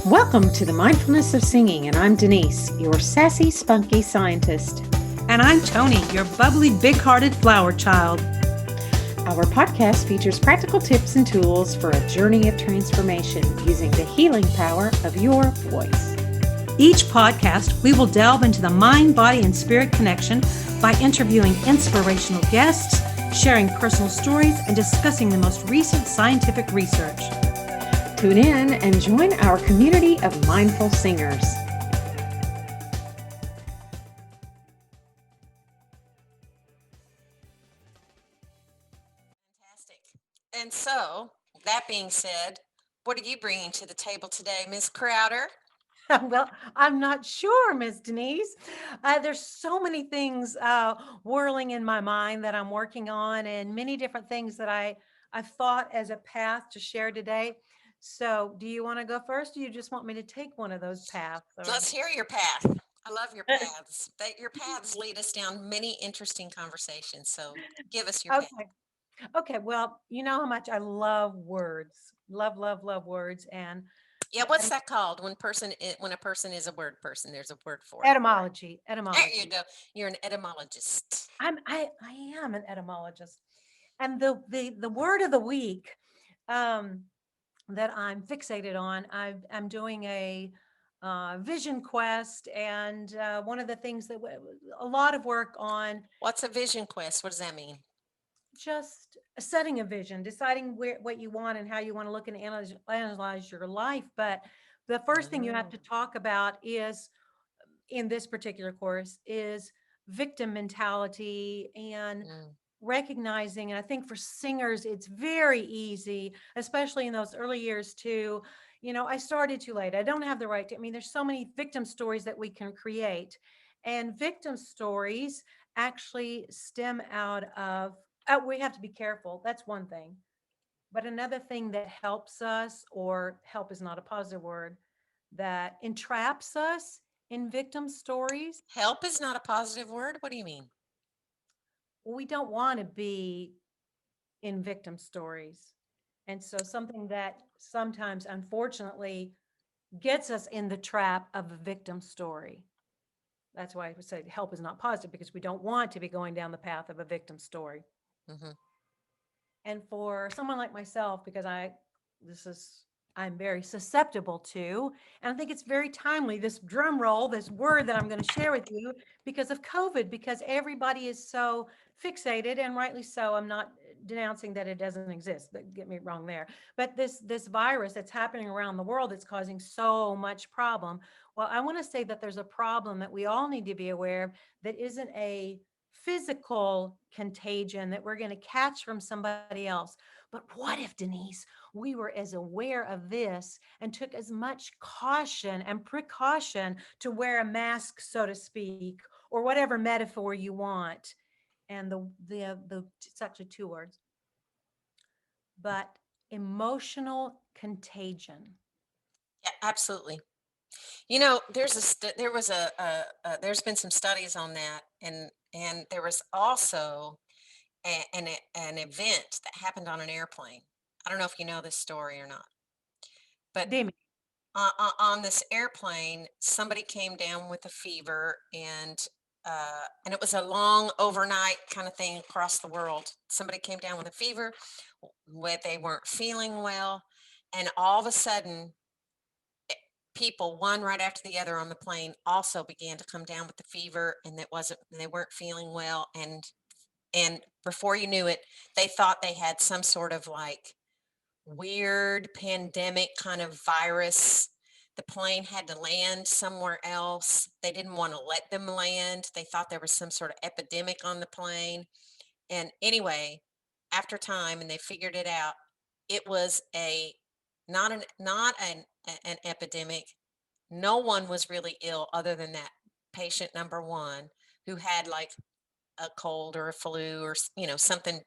Welcome to the Mindfulness of Singing, and I'm Denise, your sassy, spunky scientist. And I'm Toni, your bubbly, big-hearted flower child. Our podcast features practical tips and tools for a journey of transformation using the healing power of your voice. Each podcast, we will delve into the mind, body, and spirit connection by interviewing inspirational guests, sharing personal stories, and discussing the most recent scientific research. Tune in and join our community of mindful singers. Fantastic. And so, that being said, what are you bringing to the table today, Miss Crowder? Well, I'm not sure, Miss Denise. There's so many things whirling in my mind that I'm working on, and many different things that I've thought as a path to share today. So, do you want to go first? Or do you just want me to take one of those paths? Let's hear your path. I love your paths. Your paths lead us down many interesting conversations. So, give us your path. Okay. Well, you know how much I love words. Love, love, love words. And yeah, what's that called? When a person is a word person, there's a word for it. Etymology. There you go. You're an etymologist. I am an etymologist. And the word of the week that I'm fixated on, I'm doing a vision quest, and one of the things that a lot of work on. What's a vision quest? What does that mean? Just setting a vision, deciding what you want and how you want to look and analyze your life. But the first thing you have to talk about is, in this particular course, is victim mentality and recognizing. And I think for singers, it's very easy, especially in those early years to, I started too late. I don't have the right to, there's so many victim stories that we can create. And victim stories actually stem out of, we have to be careful. That's one thing. But another thing that helps us, or help is not a positive word, that entraps us in victim stories. Help is not a positive word? What do you mean? We don't want to be in victim stories. And so something that sometimes, unfortunately, gets us in the trap of a victim story. That's why I would say help is not positive, because we don't want to be going down the path of a victim story. Mm-hmm. And for someone like myself, because I'm very susceptible to, and I think it's very timely, this drum roll, this word that I'm going to share with you, because of COVID, because everybody is so fixated, and rightly so. I'm not denouncing that it doesn't exist, but get me wrong there. But this virus that's happening around the world, that's causing so much problem. Well, I want to say that there's a problem that we all need to be aware of, that isn't a physical contagion that we're going to catch from somebody else. But what if, Denise, we were as aware of this and took as much caution and precaution to wear a mask, so to speak, or whatever metaphor you want? And it's actually two words, but emotional contagion. Yeah, absolutely. There's been some studies on that, and there was also an event that happened on an airplane. I don't know if you know this story or not, but on this airplane, somebody came down with a fever, and it was a long overnight kind of thing across the world. Somebody came down with a fever, where they weren't feeling well, and all of a sudden, people, one right after the other on the plane, also began to come down with the fever, and they weren't feeling well, and before you knew it, they thought they had some sort of like weird pandemic kind of virus. The plane had to land somewhere else. They didn't want to let them land. They thought there was some sort of epidemic on the plane. And anyway, after time, and they figured it out, it was not an epidemic. No one was really ill other than that patient number one, who had like a cold or a flu or something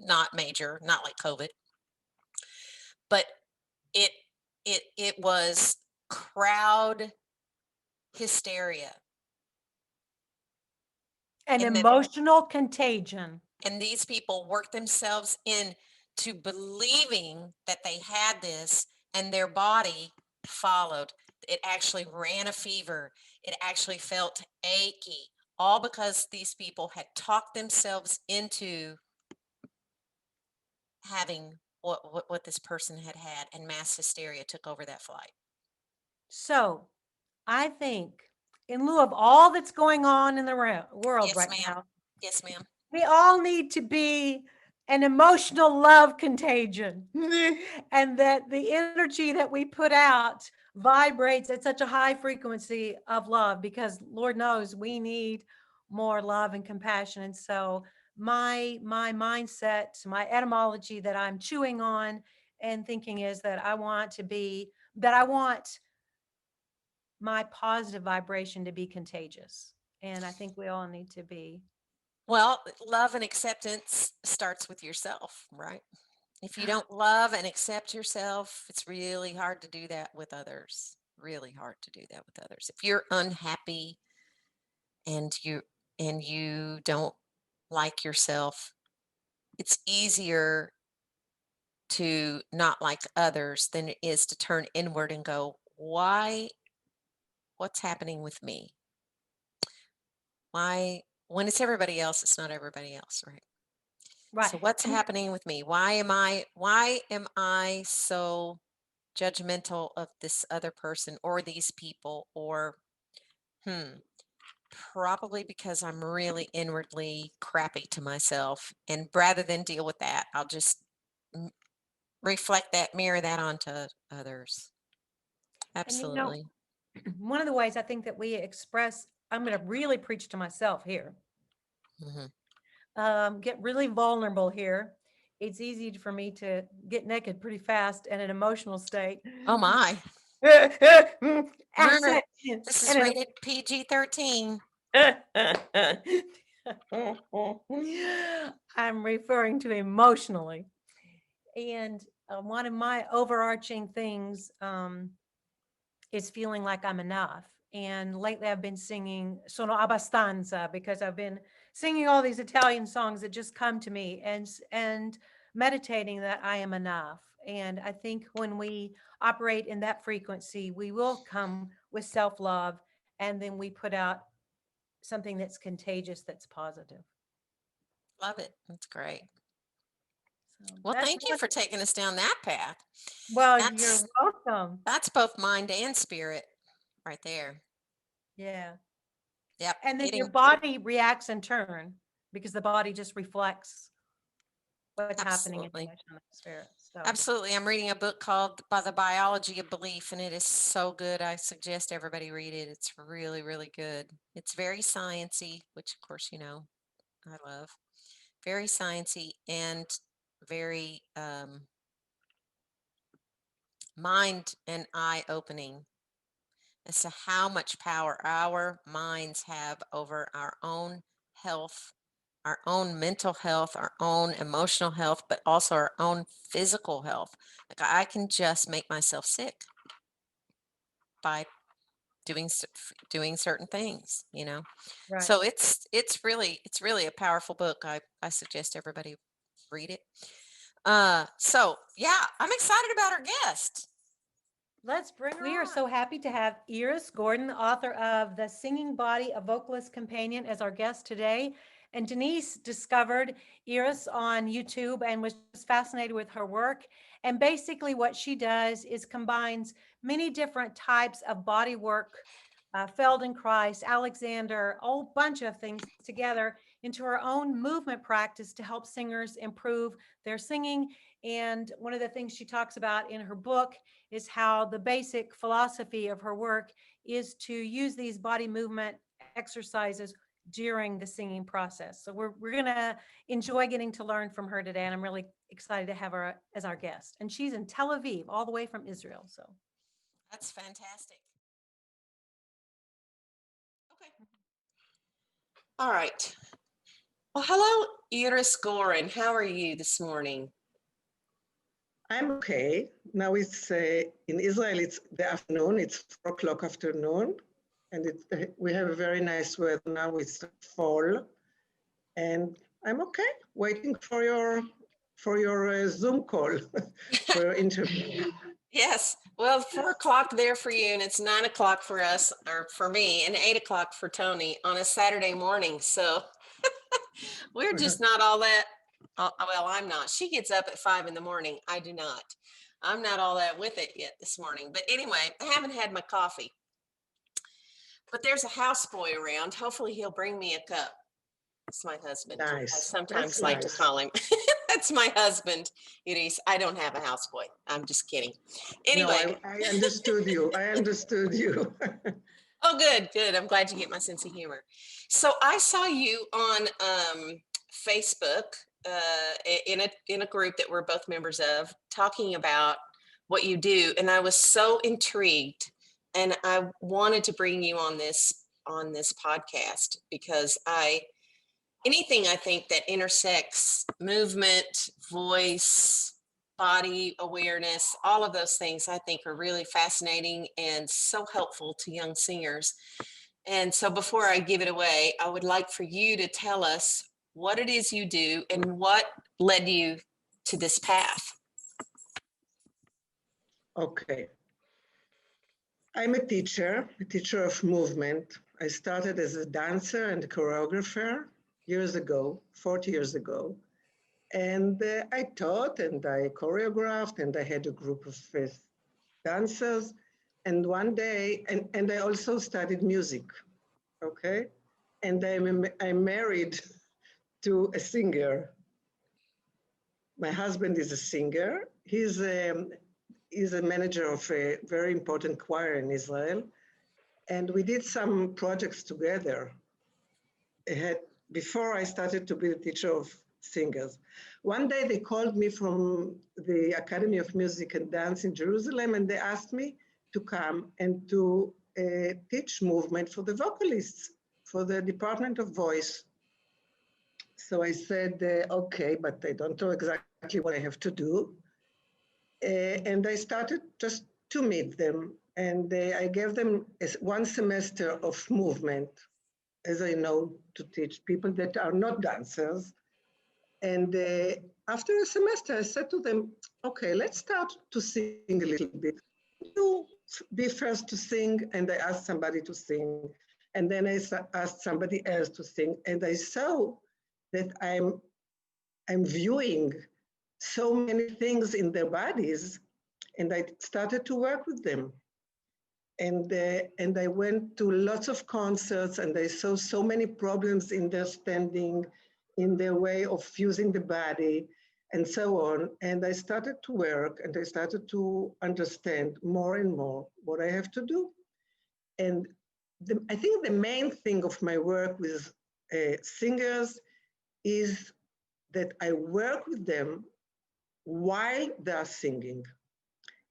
not major, not like COVID. But it was crowd hysteria, an emotional contagion. And these people worked themselves into believing that they had this, and their body followed. It actually ran a fever. It actually felt achy, all because these people had talked themselves into having what this person had had, and mass hysteria took over that flight. So I think in lieu of all that's going on in the world Yes, right ma'am. now, Yes, ma'am. we all need to be an emotional love contagion. And that the energy that we put out vibrates at such a high frequency of love, because Lord knows we need more love and compassion. And so my mindset, my etymology that I'm chewing on and thinking is that I want my positive vibration to be contagious. And I think we all need to be. Well, love and acceptance starts with yourself, right? If you don't love and accept yourself, it's really hard to do that with others. Really hard to do that with others. If you're unhappy and you don't like yourself, it's easier to not like others than it is to turn inward and go, why? What's happening with me? Why? When it's everybody else, it's not everybody else, right? Right. So what's happening with me? Why am I so judgmental of this other person or these people? Or probably because I'm really inwardly crappy to myself, and rather than deal with that, I'll just reflect that, mirror that onto others. And Absolutely. one of the ways I think that we express, I'm going to really preach to myself here, get really vulnerable here. It's easy for me to get naked pretty fast in an emotional state. Oh my. Asset. This is rated PG-13. I'm referring to emotionally. And one of my overarching things is feeling like I'm enough. And lately I've been singing Sono abbastanza, because I've been singing all these Italian songs that just come to me, and meditating that I am enough. And I think when we operate in that frequency, we will come with self-love, and then we put out something that's contagious, that's positive. Love it. That's great. So Well, that's thank you for taking us down that path. well, That's you're welcome. that's both mind and spirit right there. Yeah. Yep. And then your Getting body reacts in turn, because the body just reflects what's happening in the absolutely. emotional spirit. So Absolutely. I'm reading a book called By the Biology of Belief, and it is so good. I suggest everybody read it. It's really, really good. It's very sciencey, which of course, you know, I love. Very sciencey and very mind and eye opening as to how much power our minds have over our own health, our own mental health, our own emotional health, but also our own physical health. Like I can just make myself sick by doing certain things, you know. right. So it's really a powerful book. I suggest everybody read it. So yeah, I'm excited about our guest. Let's bring her We are so happy to have Iris Gordon, the author of The Singing Body, a Vocalist Companion, as our guest today. And Denise discovered Iris on YouTube and was just fascinated with her work. And basically what she does is combines many different types of body work, Feldenkrais, Alexander, a whole bunch of things together into her own movement practice to help singers improve their singing. And one of the things she talks about in her book is how the basic philosophy of her work is to use these body movement exercises during the singing process. So we're going to enjoy getting to learn from her today, and I'm really excited to have her as our guest. And she's in Tel Aviv, all the way from Israel. So That's fantastic. Okay. All right. Well, hello, Iris Goren. How are you this morning? I'm okay. Now it's in Israel, it's the afternoon, it's 4:00 afternoon, and we have a very nice weather now, it's fall, and I'm okay, waiting for your Zoom call, for your interview. Yes. Well, 4 o'clock there for you, and it's 9 o'clock for us, or for me, and 8 o'clock for Toni on a Saturday morning. So we're just not all that. Well, I'm not. She gets up at 5 in the morning. I do not. I'm not all that with it yet this morning. But anyway, I haven't had my coffee. But there's a houseboy around. Hopefully, he'll bring me a cup. It's my husband. I Nice. sometimes That's like to nice. call him. That's my husband, Denise. I don't have a houseboy. I'm just kidding. Anyway. No, I understood you. I understood you. Oh, good, good. I'm glad you get my sense of humor. So I saw you on Facebook in a group that we're both members of, talking about what you do, and I was so intrigued, and I wanted to bring you on this podcast because anything I think that intersects movement, voice, body awareness, all of those things I think are really fascinating and so helpful to young singers. And so before I give it away, I would like for you to tell us what it is you do and what led you to this path. Okay. I'm a teacher of movement. I started as a dancer and a choreographer years ago, 40 years ago. And I taught and I choreographed and I had a group of dancers. And one day, and I also studied music, okay? And I'm married to a singer. My husband is a singer. He's a manager of a very important choir in Israel. And we did some projects together before I started to be the teacher of singers. One day they called me from the Academy of Music and Dance in Jerusalem, and they asked me to come and to teach movement for the vocalists, for the Department of Voice. So I said, okay, but I don't know exactly what I have to do. And I started just to meet them, and I gave them one semester of movement, as I know, to teach people that are not dancers. And after a semester, I said to them, okay, let's start to sing a little bit. You be first to sing, and I asked somebody to sing. And then I asked somebody else to sing. And I saw that I'm viewing so many things in their bodies, and I started to work with them. And I went to lots of concerts, and I saw so many problems in their standing, in their way of using the body, and so on. And I started to work, and I started to understand more and more what I have to do. And I think the main thing of my work with singers is that I work with them while they are singing.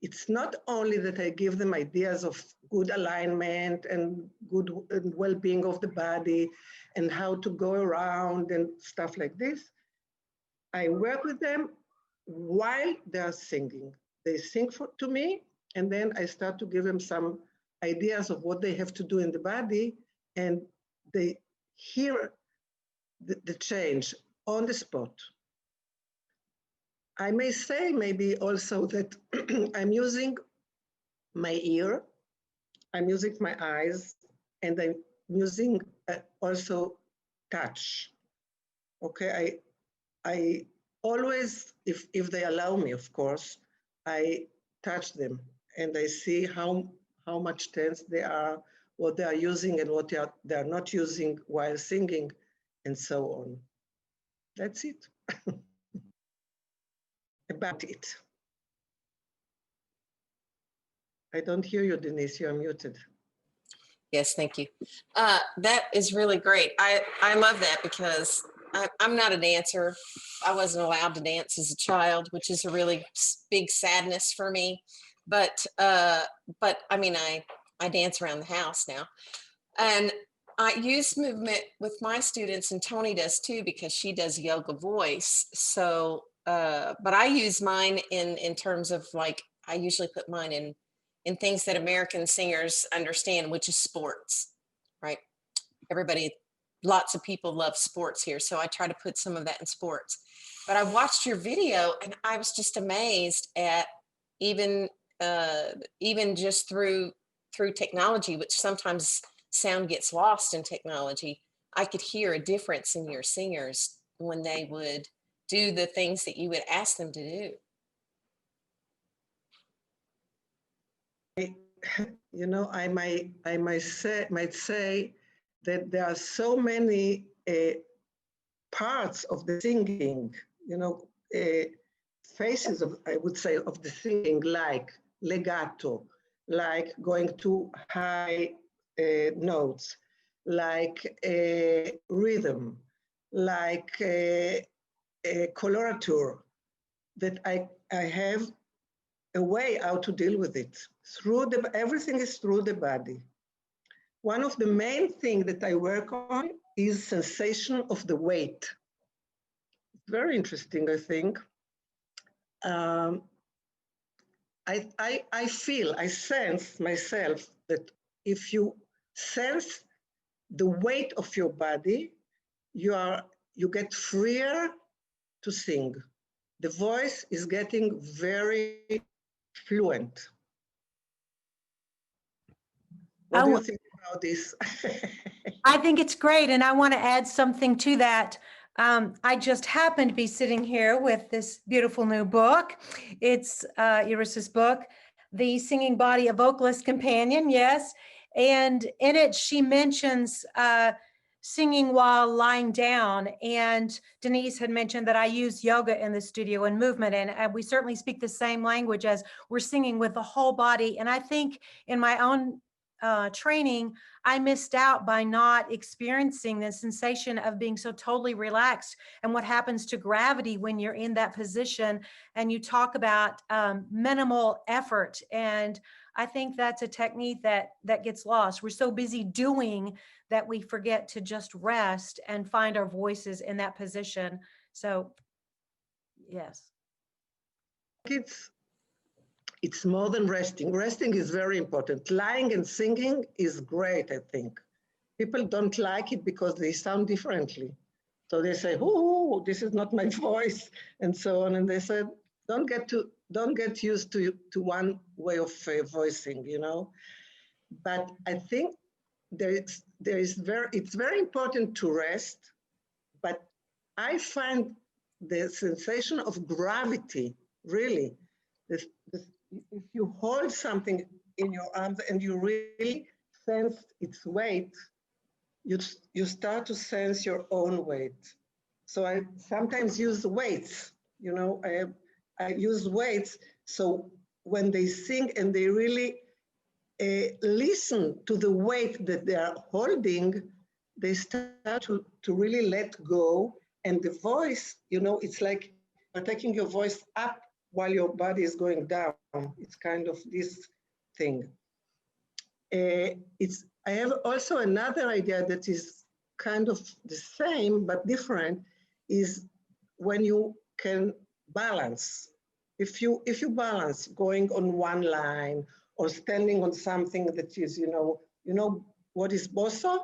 It's not only that I give them ideas of good alignment and good and well-being of the body and how to go around and stuff like this. I work with them while they are singing. They sing to me, and then I start to give them some ideas of what they have to do in the body, and they hear the change on the spot. I may say maybe also that I'm using my ear, I'm using my eyes, and I'm using also touch. Okay, I always, if they allow me, of course, I touch them and I see how much tense they are, what they are using and what they are not using while singing, and so on. That's it. About it. I don't hear you, Denise. You are muted. Yes, thank you. That is really great. I love that because I'm not a dancer. I wasn't allowed to dance as a child, which is a really big sadness for me. But I mean, I dance around the house now, and I use movement with my students, and Toni does too because she does yoga voice. So, but I use mine in terms of like I usually put mine in things that American singers understand, which is sports, right? Lots of people love sports here. So I try to put some of that in sports. But I watched your video and I was just amazed at even even just through technology, which sometimes sound gets lost in technology, I could hear a difference in your singers when they would do the things that you would ask them to do. You know, I might say that there are so many parts of the singing, you know, phases of, I would say, of the singing, like legato, like going to high notes, like rhythm, like colorature, that I have a way how to deal with it. Everything is through the body. One of the main things that I work on is sensation of the weight. Very interesting, I think. I sense myself that if you sense the weight of your body, you get freer to sing. The voice is getting very fluent. What do you think about this? I think it's great, and I want to add something to that. I just happened to be sitting here with this beautiful new book. It's Iris's book, The Singing Body, a Vocalist Companion, yes. And in it, she mentions singing while lying down. And Denise had mentioned that I use yoga in the studio and movement, and we certainly speak the same language as we're singing with the whole body. And I think in my own training, I missed out by not experiencing the sensation of being so totally relaxed and what happens to gravity when you're in that position. And you talk about minimal effort. And I think that's a technique that gets lost. We're so busy doing that we forget to just rest and find our voices in that position. So, yes. It's more than resting. Resting is very important. Lying and singing is great, I think. People don't like it because they sound differently. So they say, oh, this is not my voice, and so on. And they said, don't get used to one way of voicing, you know. But I think it's very important to rest. But I find the sensation of gravity, really, if you hold something in your arms and you really sense its weight, you start to sense your own weight. So I sometimes use weights, you know, I use weights. So when they sing and they really listen to the weight that they are holding, they start to really let go. And the voice, you know, it's like you're taking your voice up while your body is going down. It's kind of this thing. I have also another idea that is kind of the same but different, is when you can balance. If you balance going on one line or standing on something that is, you know what is bosso?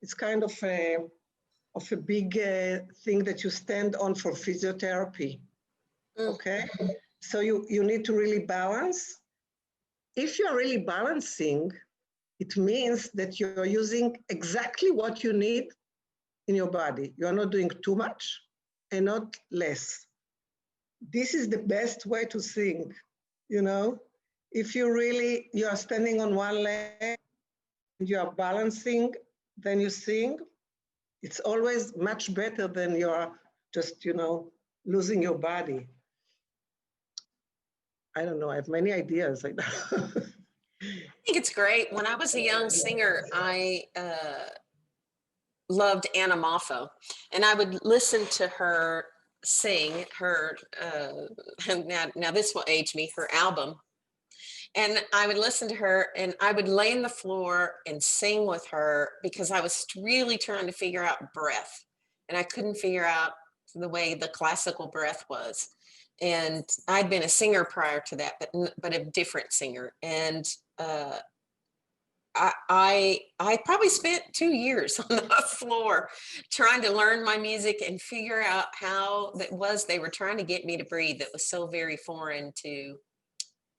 It's kind of a big thing that you stand on for physiotherapy. Okay, so you need to really balance. If you're really balancing, it means that you're using exactly what you need in your body. You're not doing too much and not less. This is the best way to sing, you know? If you are standing on one leg and you are balancing, then you sing, it's always much better than you're just, you know, losing your body. I don't know, I have many ideas. I think it's great. When I was a young singer, I loved Anna Moffo, and I would listen to her sing her, now this will age me, her album. And I would listen to her and I would lay on the floor and sing with her because I was really trying to figure out breath. And I couldn't figure out the way the classical breath was. And I'd been a singer prior to that, but a different singer. And I probably spent 2 years on the floor trying to learn my music and figure out how that was they were trying to get me to breathe. That was so very foreign to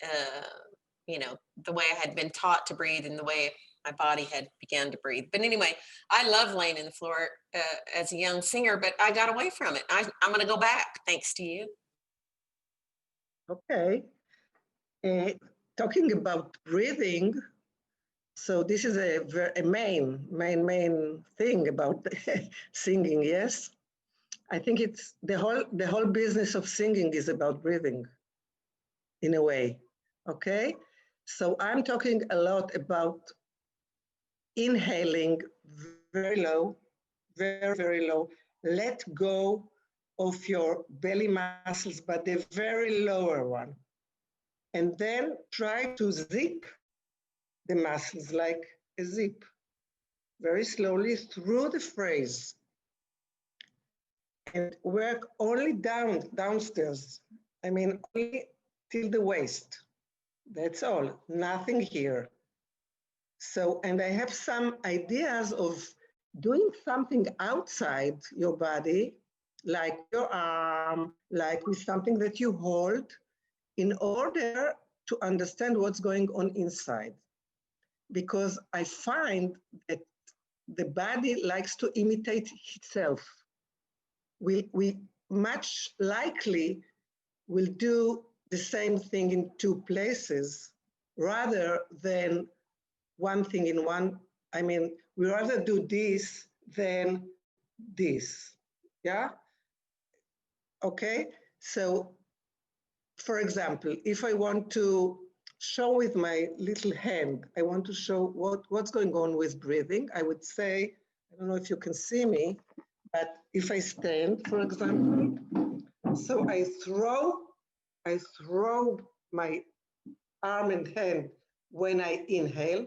the way I had been taught to breathe and the way my body had begun to breathe. But anyway, I love laying in the floor as a young singer, but I got away from it. I'm going to go back, thanks to you. Okay. Talking about breathing, so this is a main thing about singing, yes? I think it's the whole business of singing is about breathing, in a way, okay? So I'm talking a lot about inhaling very low, very, very low. Let go of your belly muscles, but the very lower one. And then try to zip the muscles like a zip, very slowly through the phrase. And work only downstairs. I mean, only till the waist. That's all, nothing here. So, and I have some ideas of doing something outside your body, like your arm, like with something that you hold, in order to understand what's going on inside. Because I find that the body likes to imitate itself. We much likely will do the same thing in two places rather than one thing in one. I mean, we rather do this than this, yeah? Okay, so for example, if I want to show with my little hand, I want to show what's going on with breathing, I would say, I don't know if you can see me, but if I stand, for example, so I throw my arm and hand when I inhale,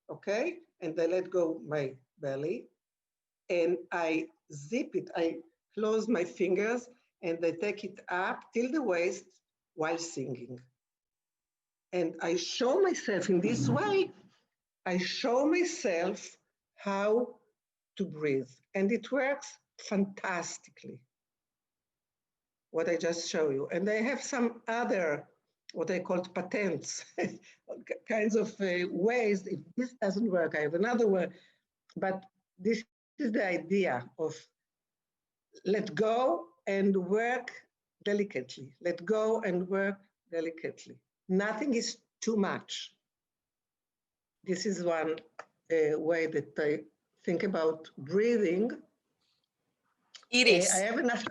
okay? And I let go my belly, and I zip it, I close my fingers, and I take it up till the waist while singing. And I show myself in this way, I show myself how to breathe. And it works fantastically, what I just show you. And I have some other, what I call patents, kinds of ways. If this doesn't work, I have another way. But this is the idea of let go and work delicately. Let go and work delicately. Nothing is too much. This is one way that I think about breathing. Edith, I have enough.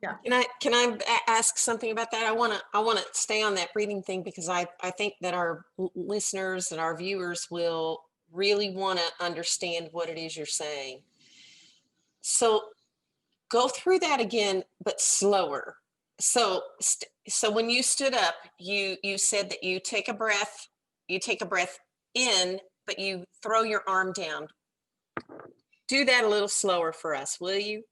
Yeah. Can I ask something about that? I want to stay on that breathing thing because I think that our listeners and our viewers will really want to understand what it is you're saying. So go through that again, but slower. So when you stood up, you said that you take a breath in, but you throw your arm down. Do that a little slower for us, will you?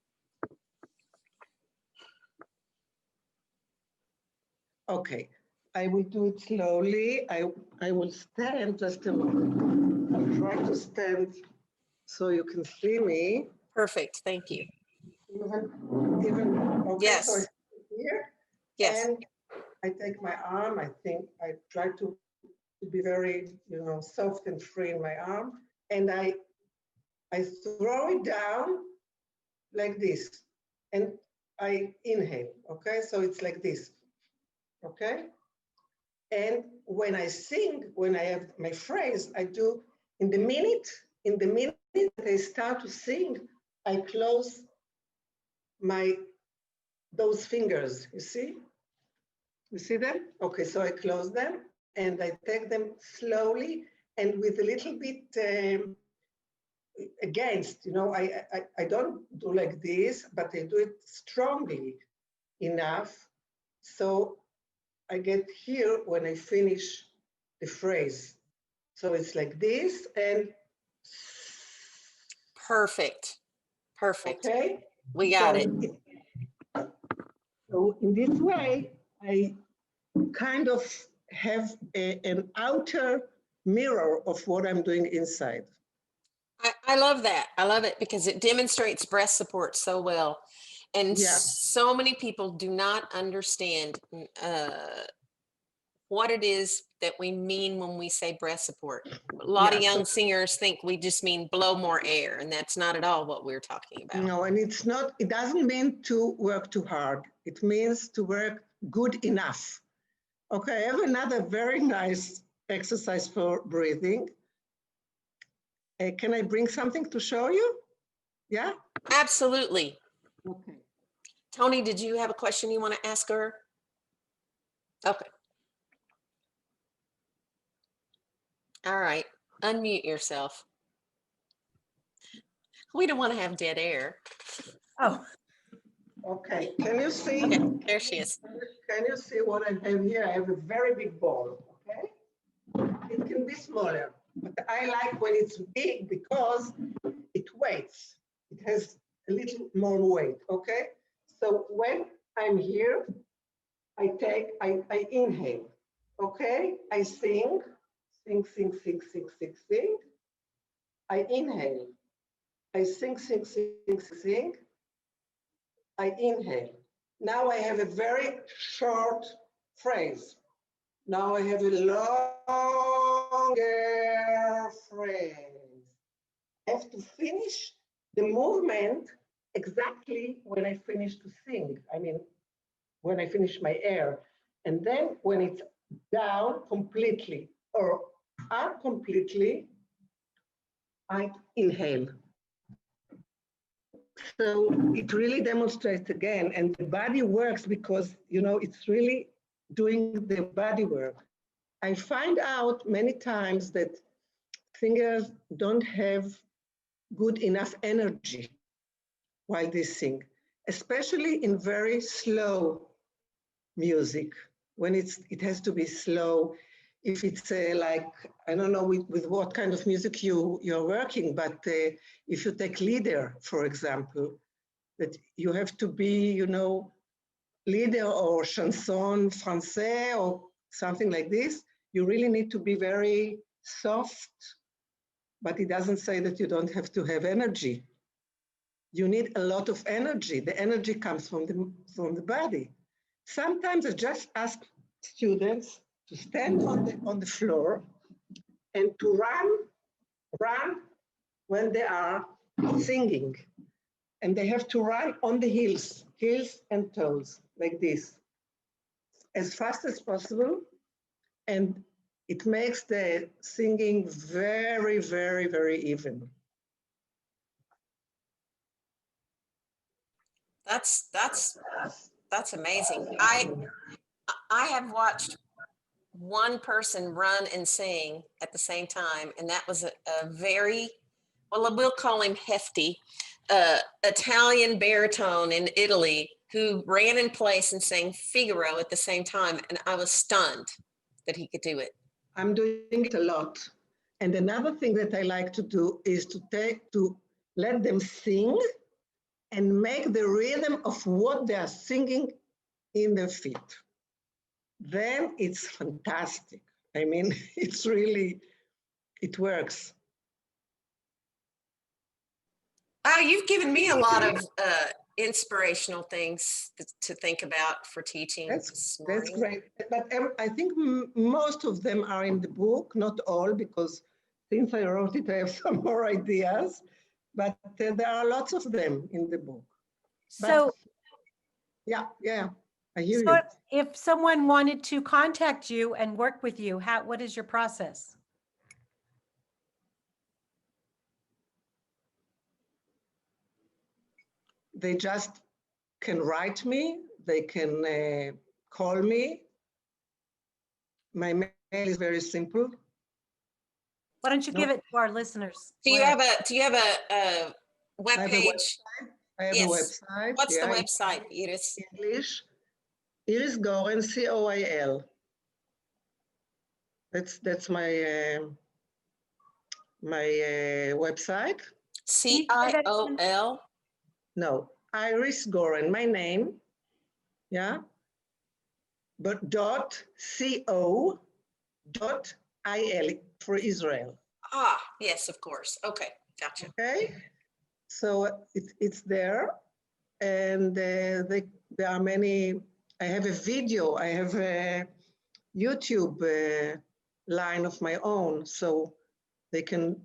Okay, I will do it slowly. I will stand just a moment. I'll try to stand so you can see me. Perfect, thank you. Even okay, yes. So I sit here, yes. And I take my arm. I think I try to be very, soft and free in my arm, and I throw it down like this, and I inhale. Okay, so it's like this. Okay, and when I sing, when I have my phrase, I do in the minute that I start to sing, I close those fingers. You see them? Okay, so I close them and I take them slowly and with a little bit against. I don't do like this, but I do it strongly enough so I get here when I finish the phrase. So it's like this and perfect. Okay. We got it. So in this way, I kind of have an outer mirror of what I'm doing inside. I love that. I love it because it demonstrates breath support so well. And so many people do not understand what it is that we mean when we say breath support. A lot of young singers think we just mean blow more air, and that's not at all what we're talking about. No, and it's not, it doesn't mean to work too hard. It means to work good enough. Okay, I have another very nice exercise for breathing. Can I bring something to show you? Yeah? Absolutely. Okay. Toni, did you have a question you want to ask her? Okay. All right, unmute yourself. We don't want to have dead air. Oh, Okay, can you see? Okay, there she is. Can you see what I have here? I have a very big ball, okay? It can be smaller, but I like when it's big because it weighs. It has a little more weight, okay? So when I'm here, I inhale, okay? I sing. Sing, sing, sing, sing, sing, sing. I inhale. I sing, sing, sing, sing, sing. I inhale. Now I have a very short phrase. Now I have a longer phrase. I have to finish the movement exactly when I finish to sing. I mean, when I finish my air. And then when it's down completely or up completely, I inhale. So it really demonstrates again, and the body works because, you know, it's really doing the body work. I find out many times that singers don't have good enough energy while they sing, especially in very slow music, when it has to be slow. If it's like, I don't know with what kind of music you're working, but if you take Lieder, for example, that you have to be, you know, Lieder or chanson français or something like this, you really need to be very soft, but it doesn't say that you don't have to have energy. You need a lot of energy. The energy comes from the body. Sometimes I just ask students to stand on the floor and to run when they are singing. And they have to run on the heels and toes, like this, as fast as possible. And it makes the singing very, very, very even. That's amazing. I have watched one person run and sing at the same time, and that was a very, well, we'll call him hefty, Italian baritone in Italy who ran in place and sang Figaro at the same time, and I was stunned that he could do it. I'm doing it a lot. And another thing that I like to do is to let them sing and make the rhythm of what they are singing in their feet. Then it's fantastic. I mean, it's really, it works. Oh, you've given me a lot of inspirational things to think about for teaching. That's great. But I think most of them are in the book, not all, because since I wrote it, I have some more ideas. But there are lots of them in the book. so, But, yeah, I hear so you. if someone wanted to contact you and work with you, what is your process? They just can write me, they can call me. My mail is very simple. Why don't you give it to our listeners? Do you have a web page? I have a website. What's the website, Iris? English. Iris Goren, COIL. That's my website. CIOL? No, Iris Goren, my name. Yeah. But .co.il for Israel. Ah, yes, of course. Okay, gotcha. Okay. So it's there, and there are many. I have a video. I have YouTube line of my own, so they can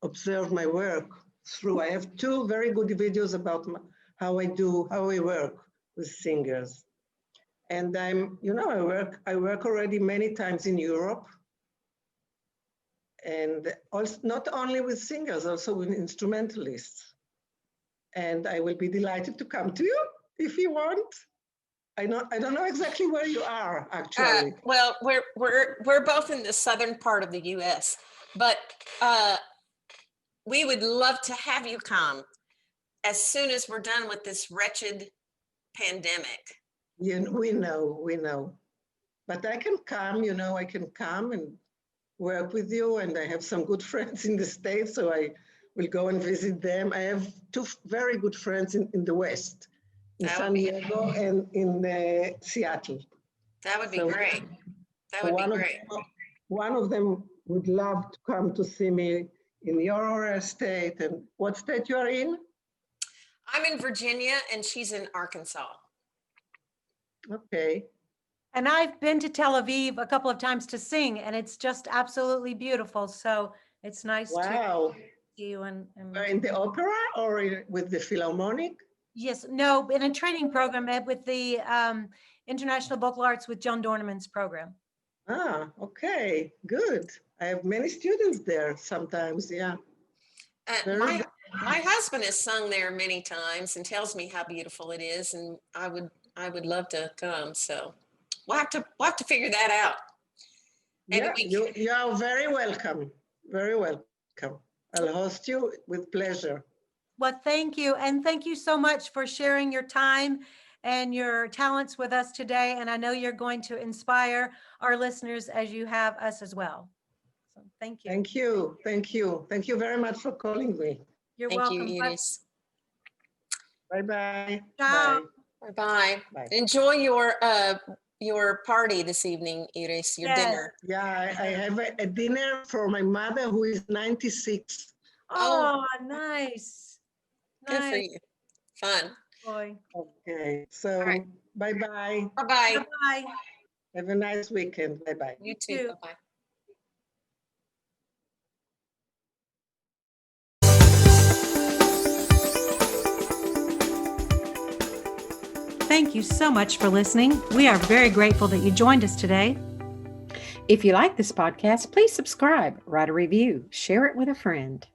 observe my work through. I have 2 very good videos about how I work with singers. And I work already many times in Europe, and also not only with singers, also with instrumentalists. And I will be delighted to come to you if you want. I don't know exactly where you are, actually. Well, we're both in the southern part of the U.S., but we would love to have you come as soon as we're done with this wretched pandemic. Yeah, we know. But I can come, I can come and work with you, and I have some good friends in the States, so I will go and visit them. I have 2 very good friends in the West, in San Diego and in Seattle. That would be great. That would be great. One of them would love to come to see me in your state. And what state you are in? I'm in Virginia and she's in Arkansas. Okay. And I've been to Tel Aviv a couple of times to sing, and it's just absolutely beautiful. So it's nice to see you. And in the opera or with the Philharmonic? Yes, no, in a training program with the International Vocal Arts with John Dorneman's program. Ah, okay, good. I have many students there sometimes, yeah. My husband has sung there many times and tells me how beautiful it is, and I would love to come. So we'll have to figure that out. Yeah, you are very welcome. Very welcome. I'll host you with pleasure. Well, thank you. And thank you so much for sharing your time and your talents with us today. And I know you're going to inspire our listeners as you have us as well. So thank you. Thank you. Thank you. Thank you very much for calling me. You're welcome. Thank you, Denise. Bye-bye. Ciao. Bye. Enjoy your party this evening, Iris, your dinner. Yeah, I have a dinner for my mother who is 96. Oh, nice. Good for you. Fun. Boy. Okay, so right. Bye-bye. Bye-bye. Bye-bye. Have a nice weekend. Bye-bye. You too. Bye-bye. Thank you so much for listening. We are very grateful that you joined us today. If you like this podcast, please subscribe, write a review, share it with a friend.